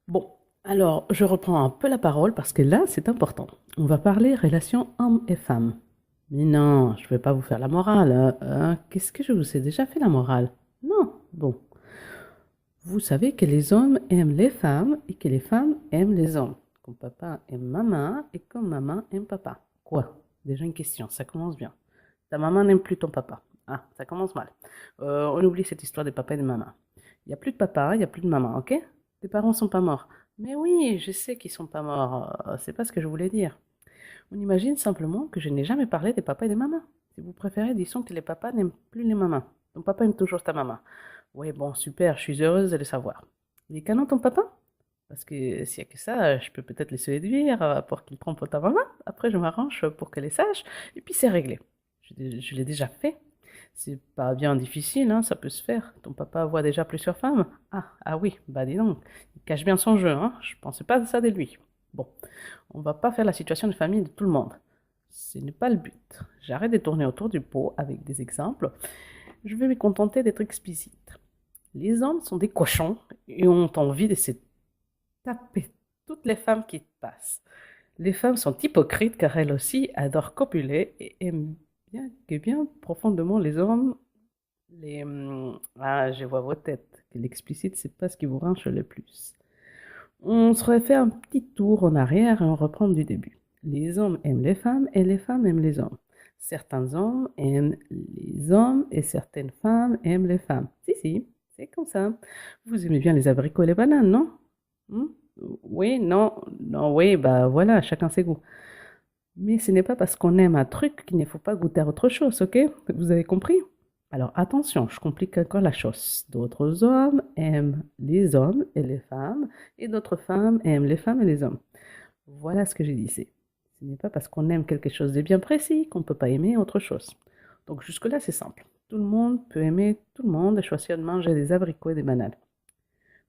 Bon, alors je reprends un peu la parole parce que là, c'est important. On va parler relations hommes et femmes. Mais non, je ne vais pas vous faire la morale, hein. Qu'est-ce que je vous ai déjà fait la morale? Non. Bon, vous savez que les hommes aiment les femmes et que les femmes aiment les hommes. Comme papa aime maman et comme maman aime papa. Quoi? Déjà une question, ça commence bien. Ta maman n'aime plus ton papa. Ah, ça commence mal. On oublie cette histoire de papa et de maman. Il n'y a plus de papa, il n'y a plus de maman, ok? Tes parents sont pas morts. Mais oui, je sais qu'ils sont pas morts. C'est pas ce que je voulais dire. On imagine simplement que je n'ai jamais parlé des papas et des mamans. Si vous préférez, disons que les papas n'aiment plus les mamans. Ton papa aime toujours ta maman. Oui, bon, super, je suis heureuse de le savoir. Il est canon ton papa? Parce que s'il n'y a que ça, je peux peut-être les séduire pour qu'ils trompent ta maman. Après, je m'arrange pour qu'elle les sache. Et puis c'est réglé. Je l'ai déjà fait. C'est pas bien difficile, hein, ça peut se faire. Ton papa voit déjà plusieurs femmes. Ah oui, bah dis donc, il cache bien son jeu, hein. Je pensais pas ça de lui. Bon, on va pas faire la situation de famille de tout le monde. Ce n'est pas le but. J'arrête de tourner autour du pot avec des exemples. Je vais me contenter d'être explicite. Les hommes sont des cochons et ont envie de se taper toutes les femmes qui passent. Les femmes sont hypocrites car elles aussi adorent copuler et aiment bien que bien profondément les hommes. Ah, je vois vos têtes. Que l'explicite, c'est pas ce qui vous range le plus. On se refait un petit tour en arrière et on reprend du début. Les hommes aiment les femmes et les femmes aiment les hommes. Certains hommes aiment les hommes et certaines femmes aiment les femmes. Si, c'est comme ça. Vous aimez bien les abricots et les bananes, non? Hmm? Oui, non, non, oui, bah voilà, chacun ses goûts. Mais ce n'est pas parce qu'on aime un truc qu'il ne faut pas goûter à autre chose, ok? Vous avez compris? Alors attention, je complique encore la chose. D'autres hommes aiment les hommes et les femmes, et d'autres femmes aiment les femmes et les hommes. Voilà ce que j'ai dit. Ce n'est pas parce qu'on aime quelque chose de bien précis qu'on ne peut pas aimer autre chose. Donc jusque-là, c'est simple. Tout le monde peut aimer tout le monde et choisir de manger des abricots et des bananes.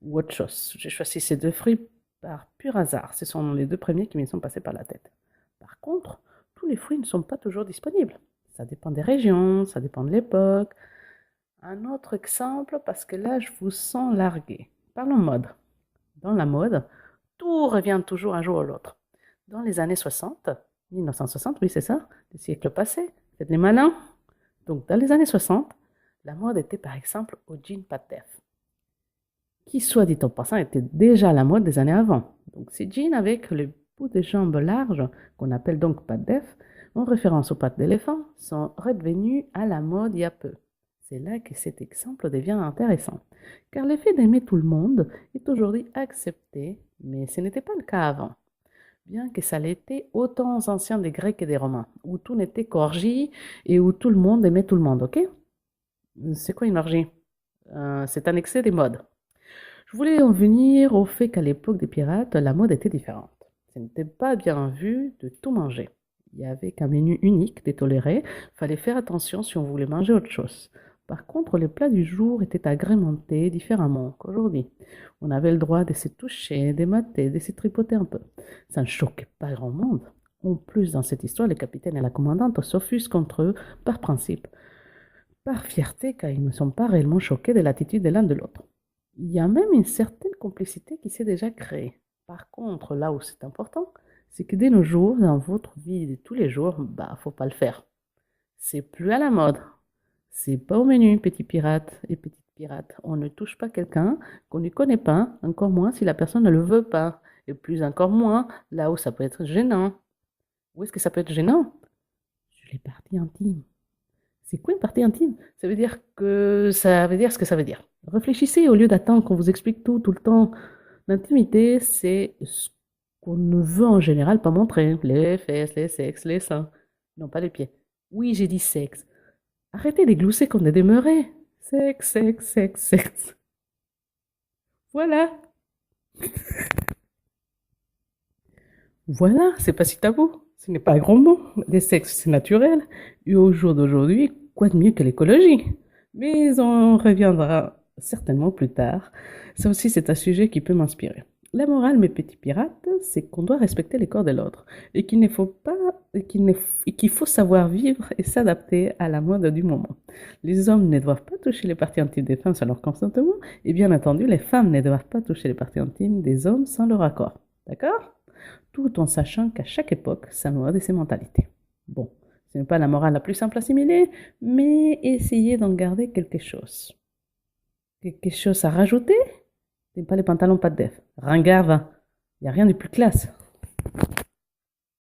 Ou autre chose. J'ai choisi ces deux fruits par pur hasard. Ce sont les deux premiers qui me sont passés par la tête. Par contre, tous les fruits ne sont pas toujours disponibles. Ça dépend des régions, ça dépend de l'époque. Un autre exemple, parce que là, je vous sens largué. Parlons mode. Dans la mode, tout revient toujours un jour ou l'autre. Dans les années 60, 1960, oui, c'est ça, le siècle passé, faites les malins. Donc, dans les années 60, la mode était par exemple au jean pas de def, qui, soit dit en passant, était déjà la mode des années avant. Donc, ces jeans avec le bout des jambes larges, qu'on appelle donc pas de def, en référence aux pattes d'éléphant, sont redevenus à la mode il y a peu. C'est là que cet exemple devient intéressant, car le fait d'aimer tout le monde est aujourd'hui accepté, mais ce n'était pas le cas avant. Bien que ça l'était autant aux anciens des Grecs et des Romains, où tout n'était qu'orgie et où tout le monde aimait tout le monde, ok? C'est quoi une orgie? C'est un excès des modes. Je voulais en venir au fait qu'à l'époque des pirates, la mode était différente. Ce n'était pas bien vu de tout manger. Il y avait qu'un menu unique détoléré, fallait faire attention si on voulait manger autre chose. Par contre, les plats du jour étaient agrémentés différemment qu'aujourd'hui. On avait le droit de se toucher, de mater, de se tripoter un peu. Ça ne choquait pas grand monde. En plus, dans cette histoire, le capitaine et la commandante s'offusquent contre eux par principe, par fierté, car ils ne sont pas réellement choqués de l'attitude de l'un de l'autre. Il y a même une certaine complicité qui s'est déjà créée. Par contre, là où c'est important, c'est que de nos jours, dans votre vie de tous les jours, bah, faut pas le faire. C'est plus à la mode. C'est pas au menu, petit pirate et petite pirate. On ne touche pas quelqu'un qu'on ne connaît pas, encore moins si la personne ne le veut pas. Et plus encore moins là où ça peut être gênant. Où est-ce que ça peut être gênant? Sur les parties intimes. C'est quoi une partie intime? Ça veut dire ce que ça veut dire. Réfléchissez au lieu d'attendre qu'on vous explique tout, tout le temps. L'intimité, c'est ce qu'on ne veut en général pas montrer. Les fesses, les sexes, les seins. Non, pas les pieds. Oui, j'ai dit sexe. Arrêtez de glousser comme des demeurés. Sexe, sexe, sexe, sexe. Voilà. Voilà, c'est pas si tabou. Ce n'est pas un grand mot. Les sexes, c'est naturel. Et au jour d'aujourd'hui, quoi de mieux que l'écologie? Mais on reviendra certainement plus tard. Ça aussi, c'est un sujet qui peut m'inspirer. La morale, mes petits pirates, c'est qu'on doit respecter les corps de l'autre et qu'il ne faut pas, et qu'il faut savoir vivre et s'adapter à la mode du moment. Les hommes ne doivent pas toucher les parties intimes des femmes sans leur consentement et bien entendu, les femmes ne doivent pas toucher les parties intimes des hommes sans leur accord. D'accord? Tout en sachant qu'à chaque époque, sa mode et ses mentalités. Bon, ce n'est pas la morale la plus simple à assimiler, mais essayez d'en garder quelque chose. Quelque chose à rajouter? C'est pas les pantalons pas de def. Ringard, va. Y a rien de plus classe.